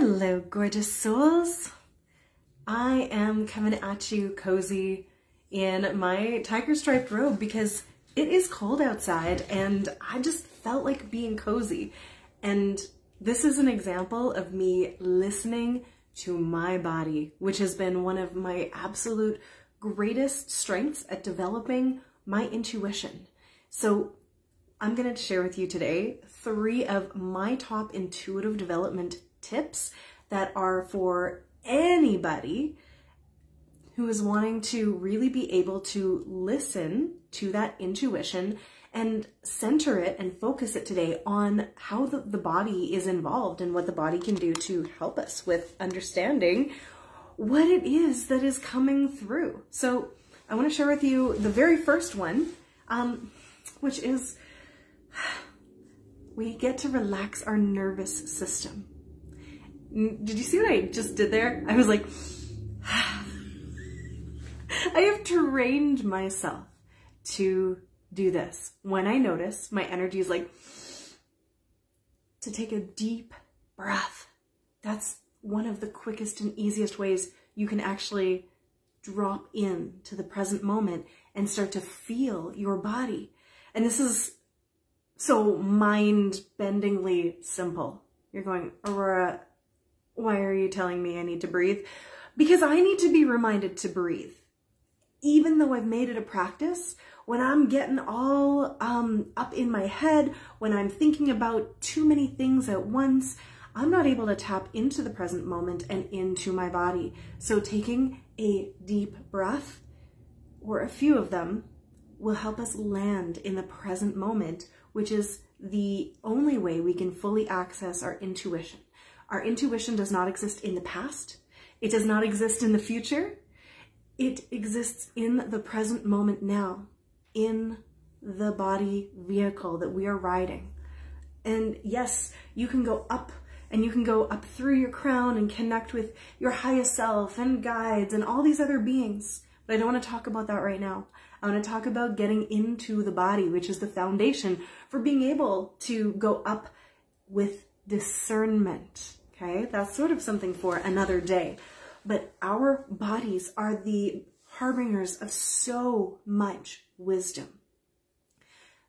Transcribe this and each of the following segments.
Hello, gorgeous souls. I am coming at you cozy in my tiger striped robe because it is cold outside and I just felt like being cozy. And this is an example of me listening to my body, which has been one of my absolute greatest strengths at developing my intuition. So I'm going to share with you today 3 of my top intuitive development tips that are for anybody who is wanting to really be able to listen to that intuition and center it and focus it today on how the body is involved and what the body can do to help us with understanding what it is that is coming through. So I want to share with you the very first one, which is we get to relax our nervous system. Did you see what I just did there? I was like, I have trained myself to do this. When I notice my energy is like, to take a deep breath. That's one of the quickest and easiest ways you can actually drop in to the present moment and start to feel your body. And this is so mind-bendingly simple. You're going, Aurora, why are you telling me I need to breathe? Because I need to be reminded to breathe. Even though I've made it a practice, when I'm getting all up in my head, when I'm thinking about too many things at once, I'm not able to tap into the present moment and into my body. So taking a deep breath, or a few of them, will help us land in the present moment, which is the only way we can fully access our intuition. Our intuition does not exist in the past. It does not exist in the future. It exists in the present moment now, in the body vehicle that we are riding. And yes, you can go up and you can go up through your crown and connect with your highest self and guides and all these other beings. But I don't want to talk about that right now. I want to talk about getting into the body, which is the foundation for being able to go up with discernment. Okay, that's sort of something for another day. But our bodies are the harbingers of so much wisdom.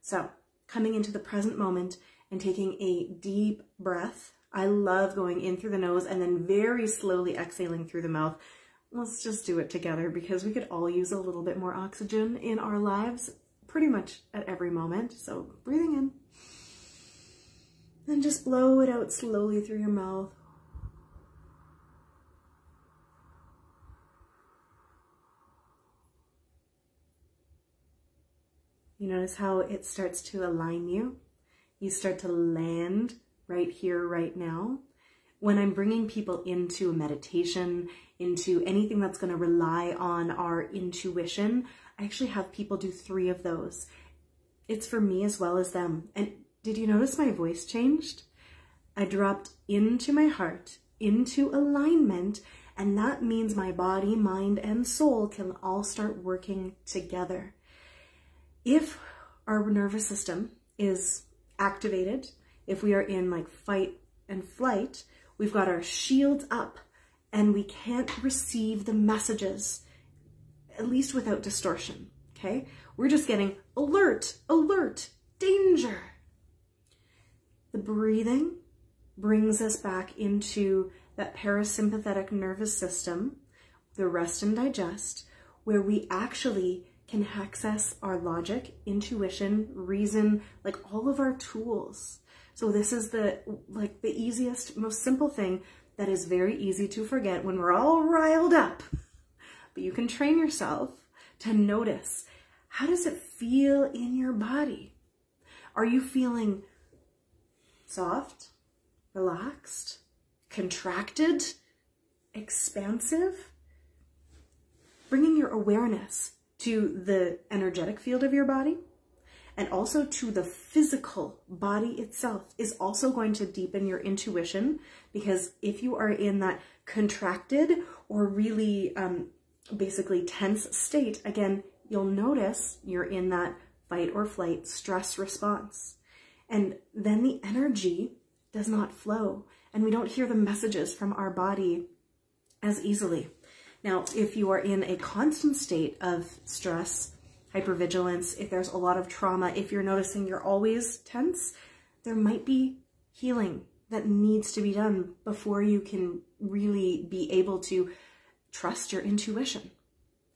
So coming into the present moment and taking a deep breath. I love going in through the nose and then very slowly exhaling through the mouth. Let's just do it together because we could all use a little bit more oxygen in our lives pretty much at every moment. So breathing in and just blow it out slowly through your mouth. You notice how it starts to align you. You start to land right here, right now. When I'm bringing people into a meditation, into anything that's going to rely on our intuition, I actually have people do 3 of those. It's for me as well as them. And did you notice my voice changed? I dropped into my heart, into alignment, and that means my body, mind, and soul can all start working together. If our nervous system is activated, if we are in like fight and flight, we've got our shields up and we can't receive the messages, at least without distortion, okay? We're just getting alert, alert, danger. The breathing brings us back into that parasympathetic nervous system, the rest and digest, where we actually can access our logic, intuition, reason, like all of our tools. So this is the easiest, most simple thing that is very easy to forget when we're all riled up. But you can train yourself to notice, how does it feel in your body? Are you feeling soft, relaxed, contracted, expansive? Bringing your awareness to the energetic field of your body and also to the physical body itself is also going to deepen your intuition, because if you are in that contracted or really basically tense state, again, you'll notice you're in that fight or flight stress response. And then the energy does not flow, and we don't hear the messages from our body as easily. Now, if you are in a constant state of stress, hypervigilance, if there's a lot of trauma, if you're noticing you're always tense, there might be healing that needs to be done before you can really be able to trust your intuition,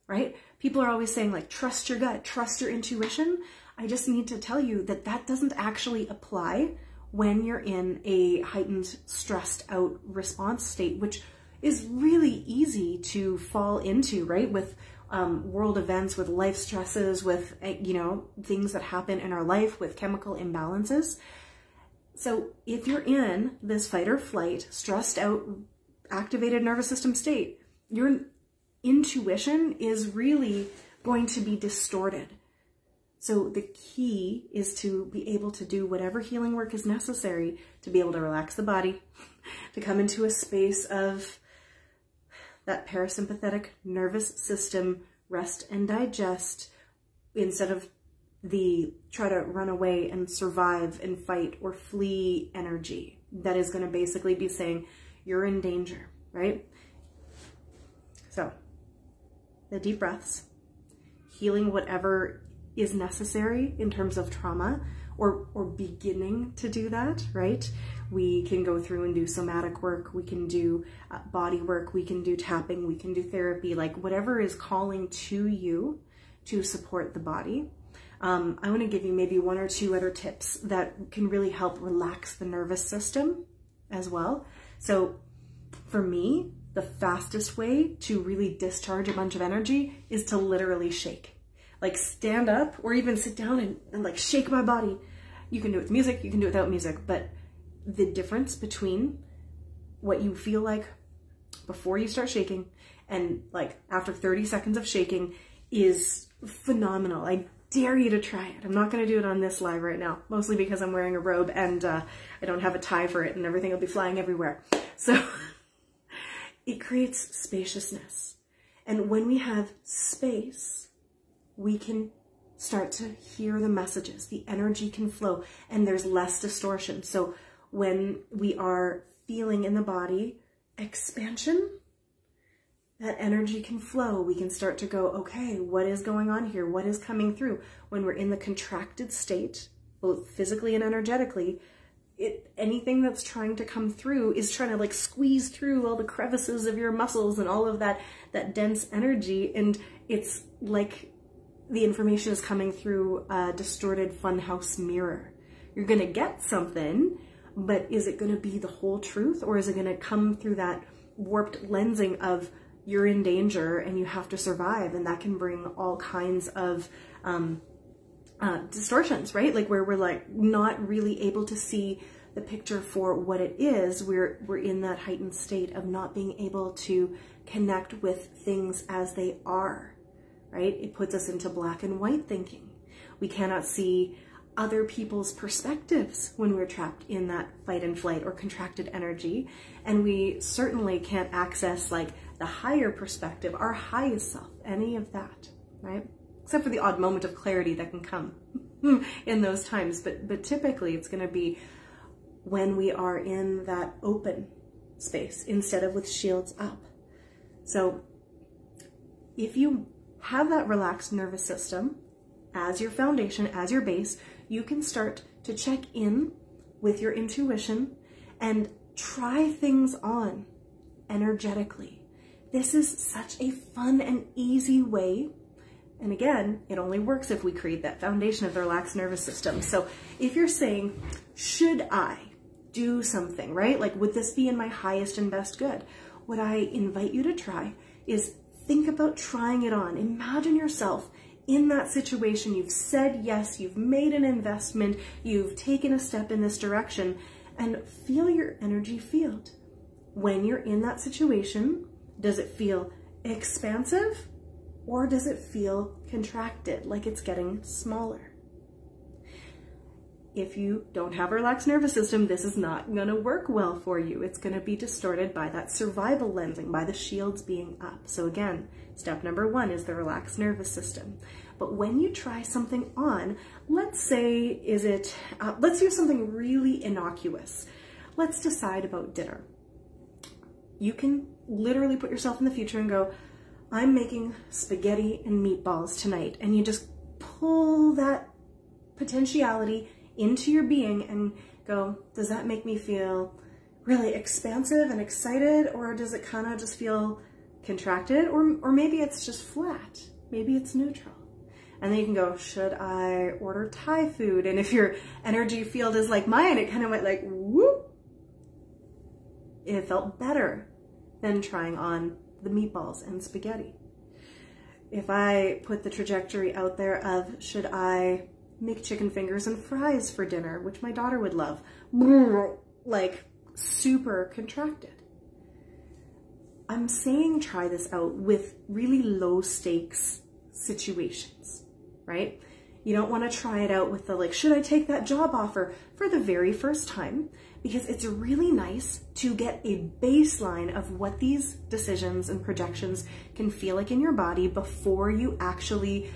right? People are always saying, like, trust your gut, trust your intuition. I just need to tell you that that doesn't actually apply when you're in a heightened, stressed out response state, which is really easy to fall into, right? With world events, with life stresses, with, you know, things that happen in our life, with chemical imbalances. So if you're in this fight or flight, stressed out, activated nervous system state, your intuition is really going to be distorted. So the key is to be able to do whatever healing work is necessary to be able to relax the body, to come into a space of that parasympathetic nervous system, rest and digest, instead of the try to run away and survive and fight or flee energy that is going to basically be saying you're in danger, right? So the deep breaths, healing whatever is necessary in terms of trauma, or beginning to do that, right? We can go through and do somatic work, we can do body work, we can do tapping, we can do therapy, like whatever is calling to you to support the body. I want to give you maybe one or two other tips that can really help relax the nervous system as well. So for me, the fastest way to really discharge a bunch of energy is to literally shake. Like stand up or even sit down and like shake my body. You can do it with music, you can do it without music, but the difference between what you feel like before you start shaking and like after 30 seconds of shaking is phenomenal. I dare you to try it. I'm not going to do it on this live right now, mostly because I'm wearing a robe and I don't have a tie for it and everything will be flying everywhere. So it creates spaciousness. And when we have space, we can start to hear the messages, the energy can flow, and there's less distortion. So when we are feeling in the body expansion, that energy can flow. We can start to go, okay, what is going on here? What is coming through? When we're in the contracted state, both physically and energetically, anything that's trying to come through is trying to like squeeze through all the crevices of your muscles and all of that dense energy. And it's like the information is coming through a distorted funhouse mirror. You're going to get something, but is it going to be the whole truth, or is it going to come through that warped lensing of you're in danger and you have to survive? And that can bring all kinds of distortions, right? Like where we're like not really able to see the picture for what it is. We're in that heightened state of not being able to connect with things as they are, right? It puts us into black and white thinking. We cannot see other people's perspectives when we're trapped in that fight and flight or contracted energy. And we certainly can't access like the higher perspective, our highest self, any of that, right? Except for the odd moment of clarity that can come in those times. But typically it's going to be when we are in that open space instead of with shields up. So if you have that relaxed nervous system as your foundation, as your base, you can start to check in with your intuition and try things on energetically. This is such a fun and easy way. And again, it only works if we create that foundation of the relaxed nervous system. So if you're saying, should I do something, right? Like, would this be in my highest and best good? What I invite you to try is think about trying it on. Imagine yourself in that situation. You've said yes, you've made an investment, you've taken a step in this direction, and feel your energy field. When you're in that situation, does it feel expansive or does it feel contracted, like it's getting smaller? If you don't have a relaxed nervous system, this is not going to work well for you. It's going to be distorted by that survival lensing, by the shields being up. So again, step number one is the relaxed nervous system. But when you try something on, let's say, let's use something really innocuous. let's decide about dinner. You can literally put yourself in the future and go, I'm making spaghetti and meatballs tonight. And you just pull that potentiality into your being and go, does that make me feel really expansive and excited? Or does it kind of just feel contracted? Or maybe it's just flat. Maybe it's neutral. And then you can go, should I order Thai food? And if your energy field is like mine, it kind of went like, whoop. It felt better than trying on the meatballs and spaghetti. If I put the trajectory out there of, should I make chicken fingers and fries for dinner, which my daughter would love, like super contracted. I'm saying try this out with really low stakes situations, right? You don't want to try it out with the like, should I take that job offer for the very first time? Because it's really nice to get a baseline of what these decisions and projections can feel like in your body before you actually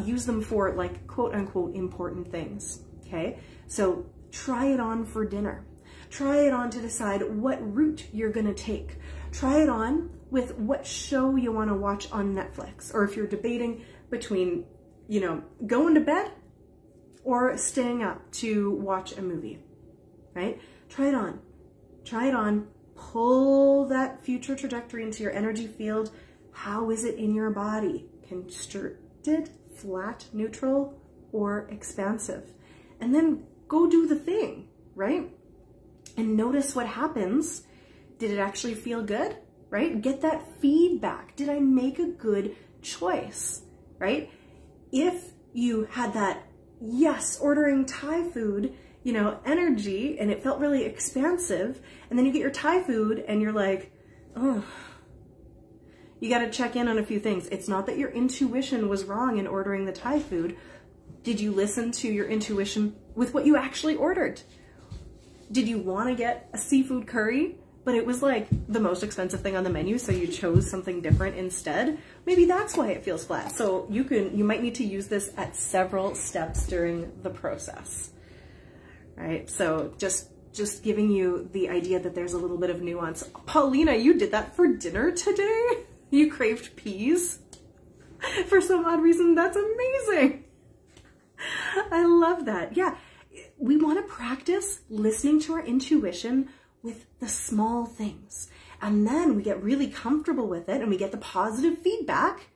use them for like quote unquote important things, okay? So try it on for dinner. Try it on to decide what route you're gonna take. Try it on with what show you wanna watch on Netflix, or if you're debating between, you know, going to bed or staying up to watch a movie, right? Try it on. Try it on. Pull that future trajectory into your energy field. How is it in your body? Constricted, flat, neutral, or expansive? And then go do the thing, right? And notice what happens. Did it actually feel good, right? Get that feedback. Did I make a good choice, right? If you had that, yes, ordering Thai food, you know, energy, and it felt really expansive, and then you get your Thai food and you're like, oh, you got to check in on a few things. It's not that your intuition was wrong in ordering the Thai food. Did you listen to your intuition with what you actually ordered? Did you want to get a seafood curry, but it was like the most expensive thing on the menu, so you chose something different instead? Maybe that's why it feels flat. So you might need to use this at several steps during the process. Right, so just giving you the idea that there's a little bit of nuance. Paulina, you did that for dinner today? You craved peas? For some odd reason, that's amazing. I love that. Yeah, we want to practice listening to our intuition with the small things. And then we get really comfortable with it and we get the positive feedback.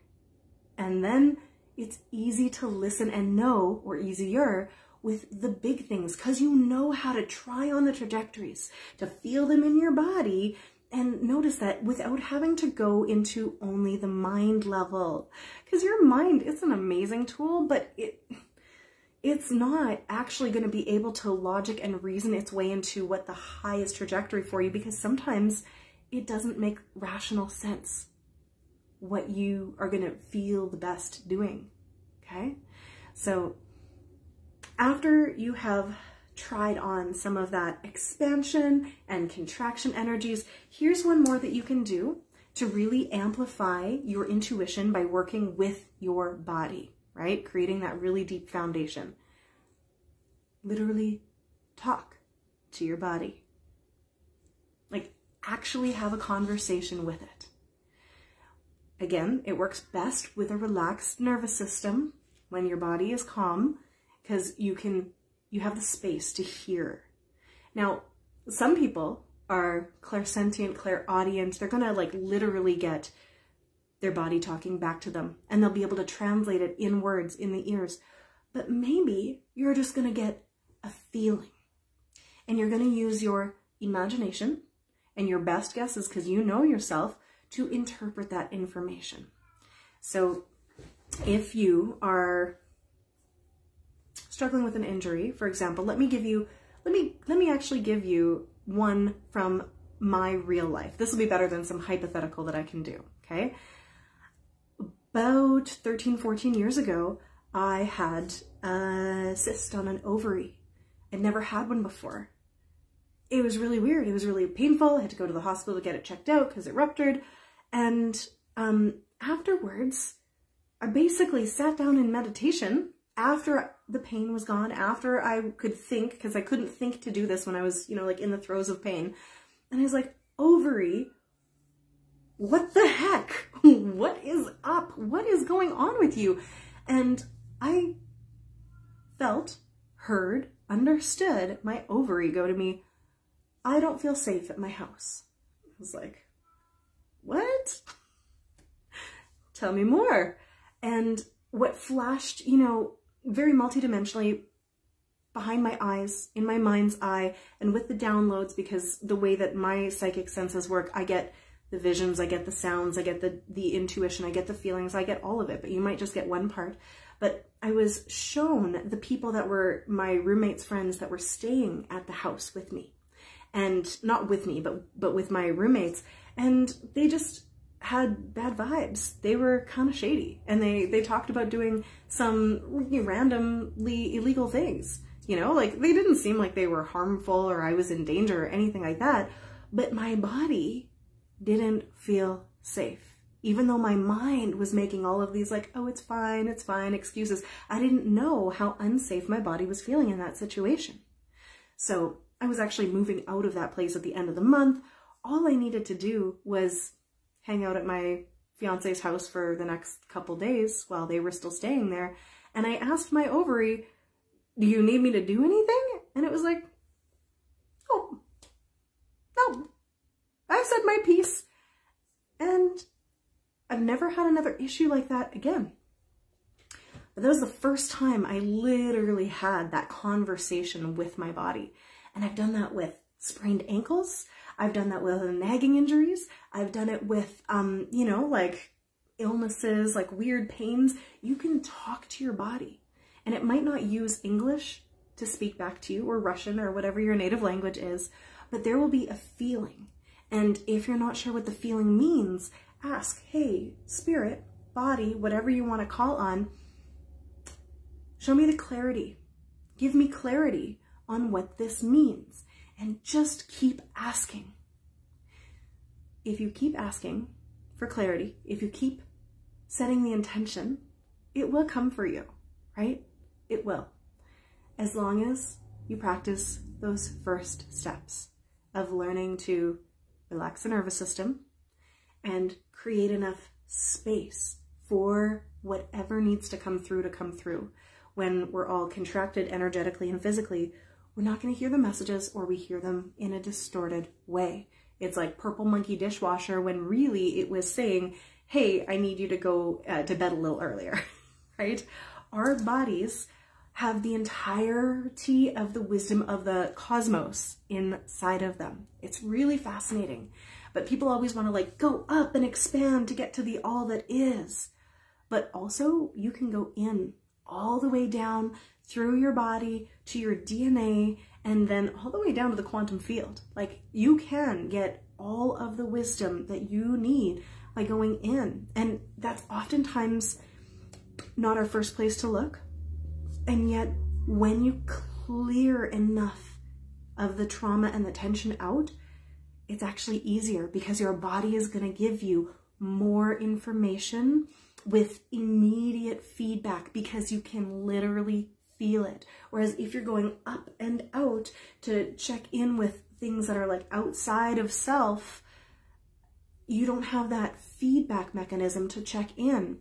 And then it's easy to listen and know, or easier, with the big things, because you know how to try on the trajectories, to feel them in your body, and notice that without having to go into only the mind level. Because your mind is an amazing tool, but it's not actually going to be able to logic and reason its way into what the highest trajectory for you, because sometimes it doesn't make rational sense what you are going to feel the best doing, okay? So after you have tried on some of that expansion and contraction energies, here's one more that you can do to really amplify your intuition by working with your body, right? Creating that really deep foundation. Literally talk to your body. Like, actually have a conversation with it. Again, it works best with a relaxed nervous system when your body is calm, because you have the space to hear. Now, some people are clairsentient, clairaudient. They're gonna like literally get their body talking back to them, and they'll be able to translate it in words in the ears. But maybe you're just gonna get a feeling, and you're gonna use your imagination and your best guesses, because you know yourself, to interpret that information. So if you are struggling with an injury, for example, let me actually give you one from my real life. This will be better than some hypothetical that I can do, okay? About 13, 14 years ago, I had a cyst on an ovary. I'd never had one before. It was really weird. It was really painful. I had to go to the hospital to get it checked out because it ruptured. And afterwards, I basically sat down in meditation after the pain was gone, after I could think, because I couldn't think to do this when I was, you know, like in the throes of pain. And I was like, ovary, what the heck? What is up? What is going on with you? And I felt, heard, understood my ovary go to me, I don't feel safe at my house. I was like, what? Tell me more. And what flashed, you know, very multidimensionally behind my eyes, in my mind's eye, and with the downloads, because the way that my psychic senses work, I get the visions, I get the sounds, I get the intuition, I get the feelings, I get all of it, but you might just get one part. But I was shown the people that were my roommates' friends that were staying at the house with me. And not with me, but with my roommates. And they just had bad vibes. They were kind of shady. And they talked about doing some randomly illegal things. You know, like they didn't seem like they were harmful or I was in danger or anything like that. But my body didn't feel safe. Even though my mind was making all of these like, oh, it's fine, excuses. I didn't know how unsafe my body was feeling in that situation. So I was actually moving out of that place at the end of the month. All I needed to do was hang out at my fiance's house for the next couple days while they were still staying there. And I asked my ovary, do you need me to do anything? And it was like, oh, no, I've said my piece. And I've never had another issue like that again. But that was the first time I literally had that conversation with my body. And I've done that with sprained ankles. I've done that with nagging injuries. I've done it with, you know, like illnesses, like weird pains. You can talk to your body, and it might not use English to speak back to you, or Russian, or whatever your native language is, but there will be a feeling. And if you're not sure what the feeling means, ask, hey, spirit, body, whatever you want to call on, show me the clarity. Give me clarity on what this means, and just keep asking. If you keep asking for clarity, if you keep setting the intention, it will come for you, right? It will. As long as you practice those first steps of learning to relax the nervous system and create enough space for whatever needs to come through. When we're all contracted energetically and physically, we're not going to hear the messages, or we hear them in a distorted way. It's like Purple Monkey Dishwasher, when really it was saying, hey, I need you to go to bed a little earlier, right? Our bodies have the entirety of the wisdom of the cosmos inside of them. It's really fascinating. But people always want to like go up and expand to get to the all that is. But also you can go in all the way down through your body to your DNA, and then all the way down to the quantum field. Like, you can get all of the wisdom that you need by going in. And that's oftentimes not our first place to look. And yet, when you clear enough of the trauma and the tension out, it's actually easier, because your body is going to give you more information with immediate feedback, because you can literally feel it. Whereas if you're going up and out to check in with things that are like outside of self, you don't have that feedback mechanism to check in,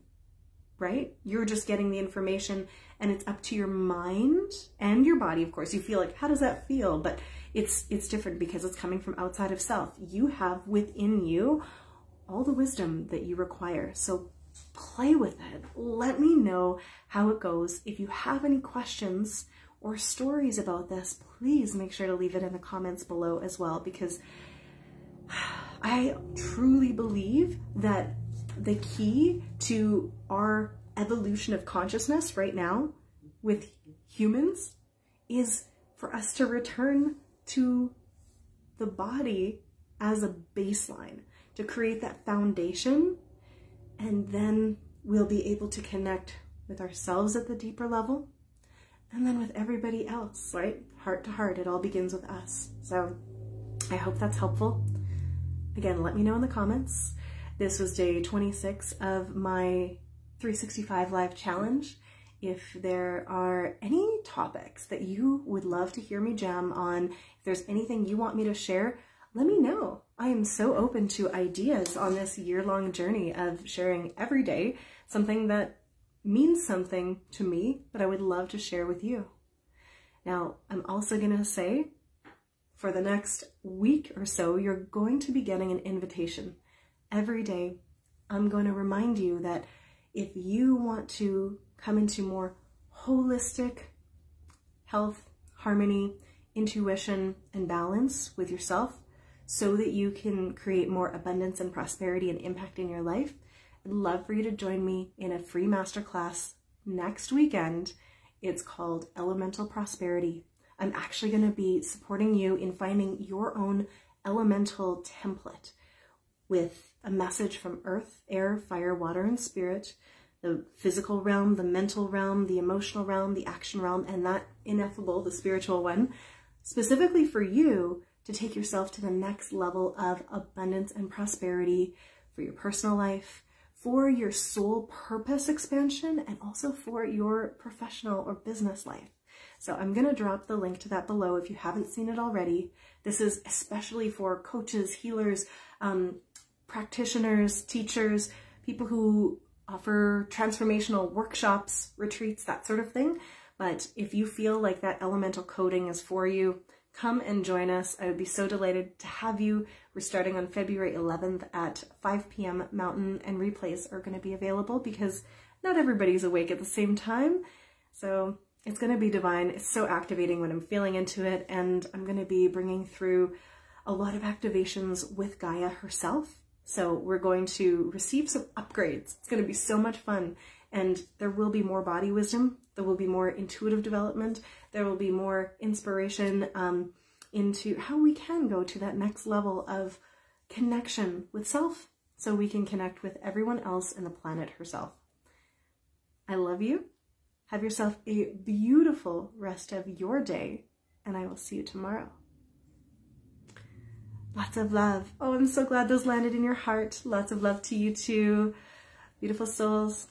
right? You're just getting the information, and it's up to your mind and your body. Of course, you feel like, how does that feel? But it's different because it's coming from outside of self. You have within you all the wisdom that you require. So play with it. Let me know how it goes. If you have any questions or stories about this, please make sure to leave it in the comments below as well, because I truly believe that the key to our evolution of consciousness right now with humans is for us to return to the body as a baseline, to create that foundation, and then we'll be able to connect with ourselves at the deeper level, and then with everybody else, right? Heart to heart, it all begins with us. So I hope that's helpful. Again, let me know in the comments. This was day 26 of my 365 Live Challenge. If there are any topics that you would love to hear me jam on, if there's anything you want me to share, let me know. I am so open to ideas on this year-long journey of sharing every day something that means something to me, but I would love to share with you. Now, I'm also going to say, for the next week or so, you're going to be getting an invitation. Every day, I'm going to remind you that if you want to come into more holistic health, harmony, intuition, and balance with yourself so that you can create more abundance and prosperity and impact in your life, I'd love for you to join me in a free masterclass next weekend. It's called Elemental Prosperity. I'm actually going to be supporting you in finding your own elemental template with a message from earth, air, fire, water, and spirit, the physical realm, the mental realm, the emotional realm, the action realm, and that ineffable, the spiritual one, specifically for you to take yourself to the next level of abundance and prosperity for your personal life, for your soul purpose expansion, and also for your professional or business life. So I'm going to drop the link to that below if you haven't seen it already. This is especially for coaches, healers, practitioners, teachers, people who offer transformational workshops, retreats, that sort of thing. But if you feel like that elemental coding is for you, come and join us. I would be so delighted to have you. We're starting on February 11th at 5 p.m. Mountain, and replays are going to be available because not everybody's awake at the same time. So it's going to be divine. It's so activating when I'm feeling into it, and I'm going to be bringing through a lot of activations with Gaia herself. So we're going to receive some upgrades. It's going to be so much fun, and there will be more body wisdom. There will be more intuitive development. There will be more inspiration into how we can go to that next level of connection with self so we can connect with everyone else and the planet herself. I love you. Have yourself a beautiful rest of your day, and I will see you tomorrow. Lots of love. Oh, I'm so glad those landed in your heart. Lots of love to you too. Beautiful souls.